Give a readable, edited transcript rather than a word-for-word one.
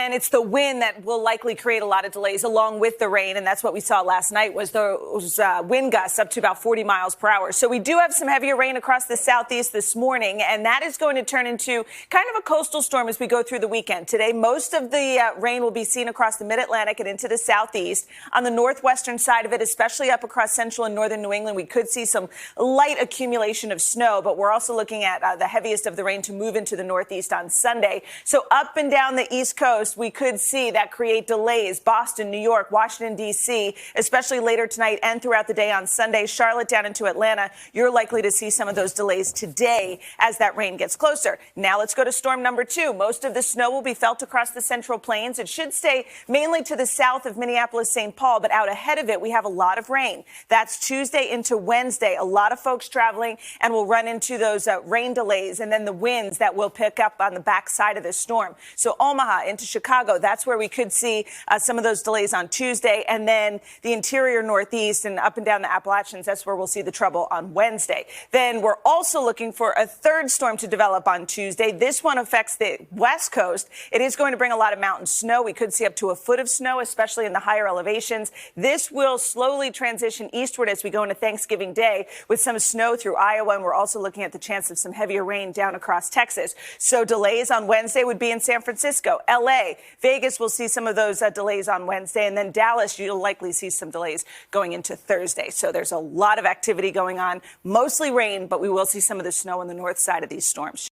And it's the wind that will likely create a lot of delays along with the rain. And that's what we saw last night was those wind gusts up to about 40 miles per hour. So we do have some heavier rain across the southeast this morning, and that is going to turn into kind of a coastal storm as we go through the weekend. Today, most of the rain will be seen across the mid-Atlantic and into the southeast. On the northwestern side of it, especially up across central and northern New England, we could see some light accumulation of snow, but we're also looking at the heaviest of the rain to move into the northeast on Sunday. So up and down the East Coast, we could see that create delays. Boston, New York, Washington, D.C., especially later tonight and throughout the day on Sunday. Charlotte down into Atlanta, you're likely to see some of those delays today as that rain gets closer. Now let's go to storm number 2. Most of the snow will be felt across the Central Plains. It should stay mainly to the south of Minneapolis, St. Paul, but out ahead of it, we have a lot of rain. That's Tuesday into Wednesday. A lot of folks traveling and will run into those rain delays and then the winds that will pick up on the backside of this storm. So Omaha into Chicago, that's where we could see some of those delays on Tuesday. And then the interior Northeast and up and down the Appalachians, that's where we'll see the trouble on Wednesday. Then we're also looking for a third storm to develop on Tuesday. This one affects the West Coast. It is going to bring a lot of mountain snow. We could see up to a foot of snow, especially in the higher elevations. This will slowly transition eastward as we go into Thanksgiving Day with some snow through Iowa. And we're also looking at the chance of some heavier rain down across Texas. So delays on Wednesday would be in San Francisco, L.A., Vegas will see some of those delays on Wednesday. And then Dallas, you'll likely see some delays going into Thursday. So there's a lot of activity going on, mostly rain, but we will see some of the snow on the north side of these storms.